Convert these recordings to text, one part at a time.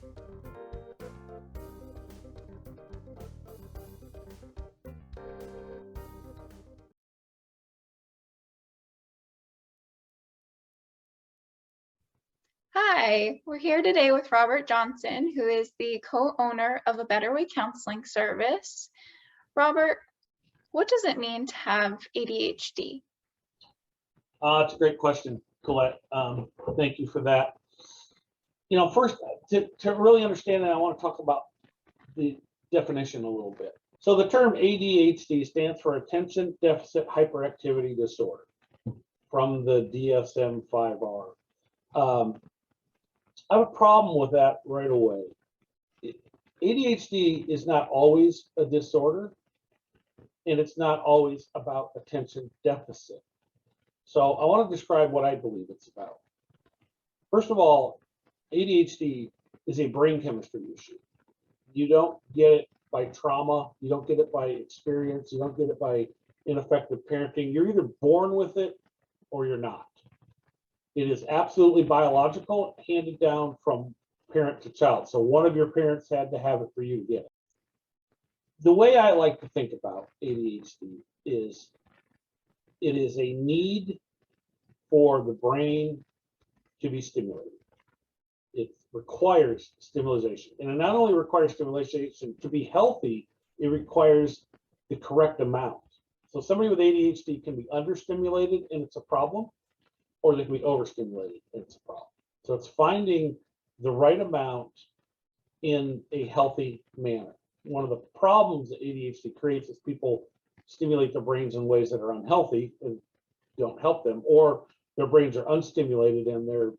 Hi, we're here today with Robert Johnson, who is the co-owner of a Better Way Counseling Service. Robert, what does it mean to have ADHD? It's a great question, Colette. Thank you for that. First, to really understand that, I want to talk about the definition a little bit. So the term ADHD stands for Attention Deficit Hyperactivity Disorder from the DSM-5R. I have a problem with that right away. ADHD is not always a disorder, and it's not always about attention deficit. So I want to describe what I believe it's about. First of all, ADHD is a brain chemistry issue. You don't get it by trauma. You don't get it by experience. You don't get it by ineffective parenting. You're either born with it or you're not. It is absolutely biological, handed down from parent to child. So one of your parents had to have it for you to get it. The way I like to think about ADHD is it is a need for the brain to be stimulated. It requires stimulation. And it not only requires stimulation to be healthy, it requires the correct amount. So somebody with ADHD can be understimulated and it's a problem, or they can be overstimulated and it's a problem. So it's finding the right amount in a healthy manner. One of the problems that ADHD creates is people stimulate their brains in ways that are unhealthy and don't help them, or their brains are unstimulated and they're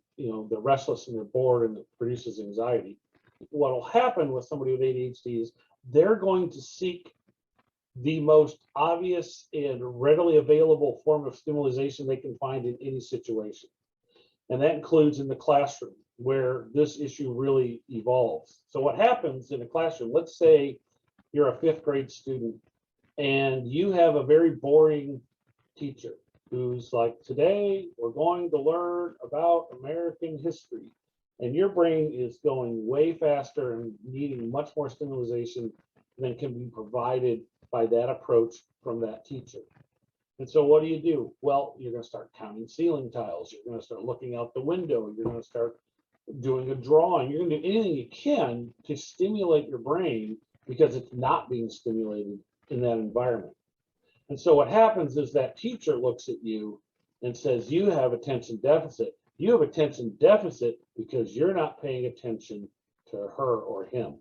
restless and they're bored and it produces anxiety. What will happen with somebody with ADHD is they're going to seek the most obvious and readily available form of stimulation they can find in any situation. And that includes in the classroom, where this issue really evolves. So what happens in a classroom, let's say you're a 5th grade student and you have a very boring teacher who's like, today we're going to learn about American history. And your brain is going way faster and needing much more stimulation than can be provided by that approach from that teacher. And so what do? Well, you're going to start counting ceiling tiles. You're going to start looking out the window. You're going to start doing a drawing. You're going to do anything you can to stimulate your brain because it's not being stimulated in that environment. And so what happens is that teacher looks at you and says, you have attention deficit. You have attention deficit because you're not paying attention to her or him.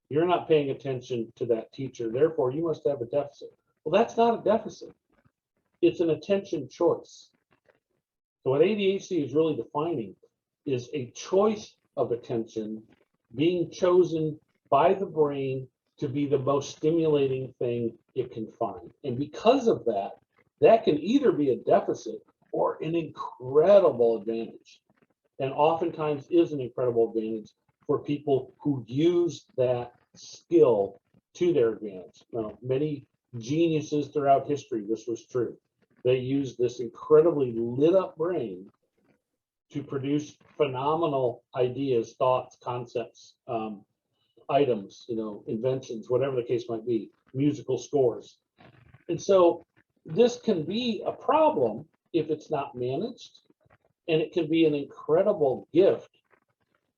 You're not paying attention to that teacher. Therefore, you must have a deficit. Well, that's not a deficit. It's an attention choice. So what ADHD is really defining is a choice of attention being chosen by the brain to be the most stimulating thing it can find. And because of that, that can either be a deficit or an incredible advantage. And oftentimes is an incredible advantage for people who use that skill to their advantage. Now, many geniuses throughout history, this was true. They used this incredibly lit up brain to produce phenomenal ideas, thoughts, concepts, items, inventions, whatever the case might be, musical scores. And so this can be a problem if it's not managed, and it can be an incredible gift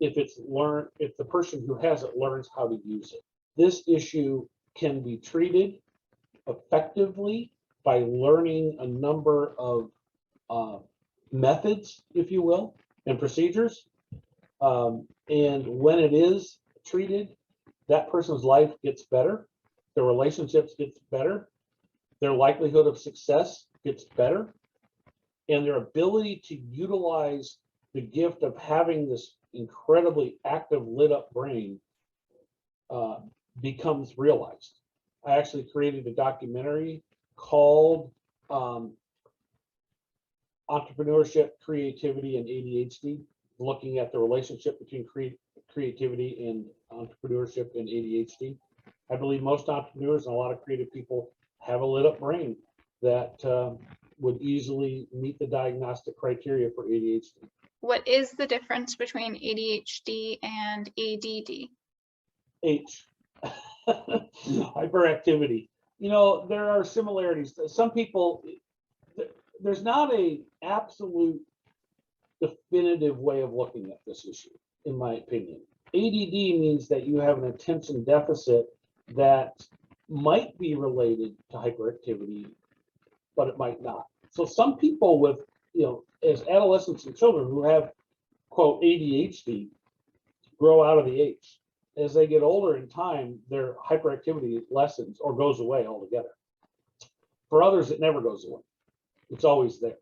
if the person who has it learns how to use it. This issue can be treated effectively by learning a number of methods, if you will, and procedures. And when it is treated, that person's life gets better, their relationships gets better, their likelihood of success gets better, and their ability to utilize the gift of having this incredibly active lit up brain becomes realized. I actually created a documentary called Entrepreneurship, Creativity, and ADHD, looking at the relationship between creativity and entrepreneurship and ADHD. I believe most entrepreneurs and a lot of creative people have a lit up brain that would easily meet the diagnostic criteria for ADHD. what is the difference between ADHD and ADD? H. Hyperactivity. You know, there are similarities. Some people, there's not a absolute definitive way of looking at this issue, in my opinion. ADD means that you have an attention deficit that might be related to hyperactivity, but it might not. So some people with, you know, as adolescents and children who have, quote, ADHD, grow out of the H. As they get older in time, their hyperactivity lessens or goes away altogether. For others, it never goes away. It's always there.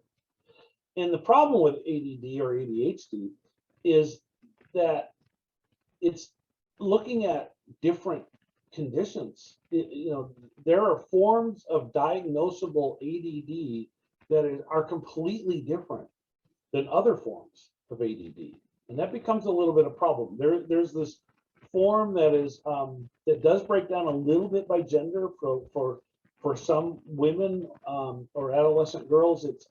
And the problem with ADD or ADHD is that it's looking at different conditions. You know, there are forms of diagnosable ADD that are completely different than other forms of ADD, and that becomes a little bit of a problem. There's this form that is that does break down a little bit by gender. For some women or adolescent girls, it's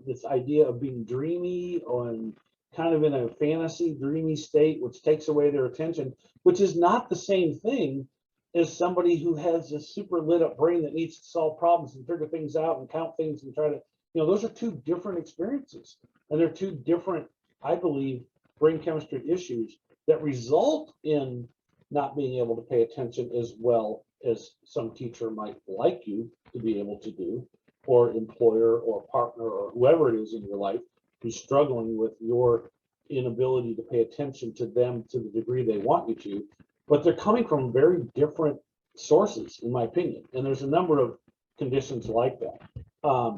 this idea of being dreamy and kind of in a fantasy dreamy state, which takes away their attention, which is not the same thing as somebody who has a super lit up brain that needs to solve problems and figure things out and count things and try to, you know, those are two different experiences, and they're two different, I believe, brain chemistry issues that result in not being able to pay attention as well as some teacher might like you to be able to do, or employer or partner or whoever it is in your life who's struggling with your inability to pay attention to them to the degree they want you to. But they're coming from very different sources, in my opinion. And there's a number of conditions like that. I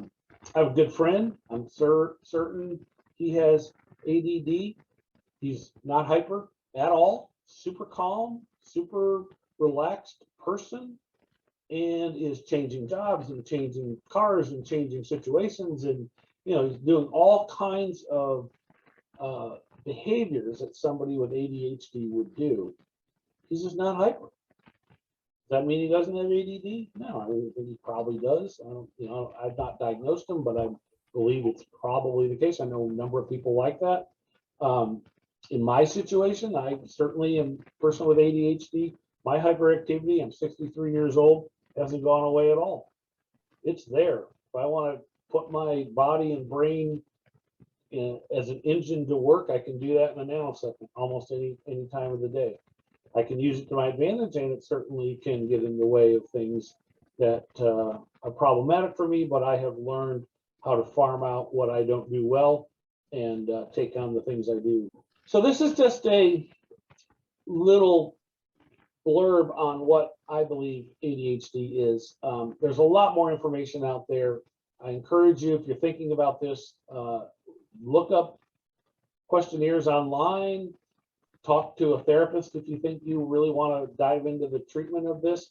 have a good friend. I'm certain he has ADD. He's not hyper at all, super calm, super relaxed person, and is changing jobs and changing cars and changing situations, and you know, he's doing all kinds of behaviors that somebody with ADHD would do. He's just not hyper. Does that mean he doesn't have ADD? No, I think he probably does. I don't, you know, I've not diagnosed him, but I believe it's probably the case. I know a number of people like that. In my situation, I certainly am a person with ADHD. My hyperactivity, I'm 63 years old, hasn't gone away at all. It's there. If I want to put my body and brain as an engine to work, I can do that in a nanosecond, almost any time of the day. I can use it to my advantage, and it certainly can get in the way of things that are problematic for me, but I have learned how to farm out what I don't do well and take on the things I do. So this is just a little blurb on what I believe ADHD is. There's a lot more information out there. I encourage you, if you're thinking about this, look up questionnaires online, talk to a therapist if you think you really want to dive into the treatment of this.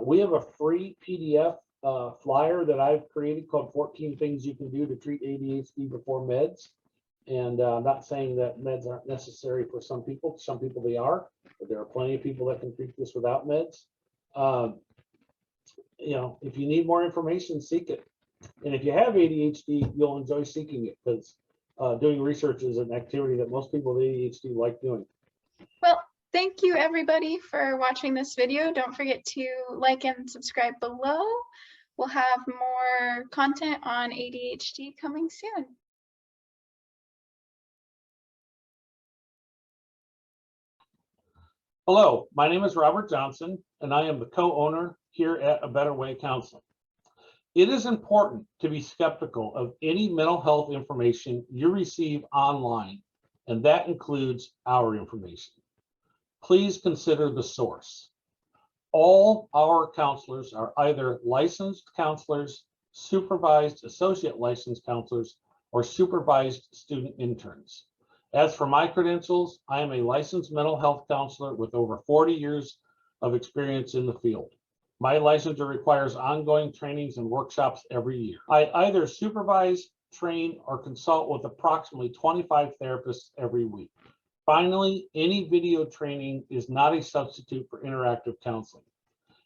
We have a free PDF flyer that I've created called 14 Things You Can Do to Treat ADHD Before Meds. And I'm not saying that meds aren't necessary for some people. Some people they are, but there are plenty of people that can treat this without meds. You know, if you need more information, seek it. And if you have ADHD, you'll enjoy seeking it, because doing research is an activity that most people with ADHD like doing. Well, thank you everybody for watching this video. Don't forget to like and subscribe below. We'll have more content on ADHD coming soon. Hello, my name is Robert Johnson, and I am the co-owner here at A Better Way Counseling. It is important to be skeptical of any mental health information you receive online, and that includes our information. Please consider the source. All our counselors are either licensed counselors, supervised associate licensed counselors, or supervised student interns. As for my credentials, I am a licensed mental health counselor with over 40 years of experience in the field. My licensure requires ongoing trainings and workshops every year. I either supervise, train, or consult with approximately 25 therapists every week. Finally, any video training is not a substitute for interactive counseling.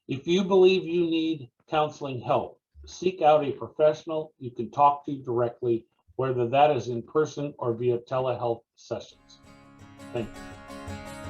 If you believe you need counseling help, seek out a professional you can talk to directly whether that is in person or via telehealth sessions. Thank you.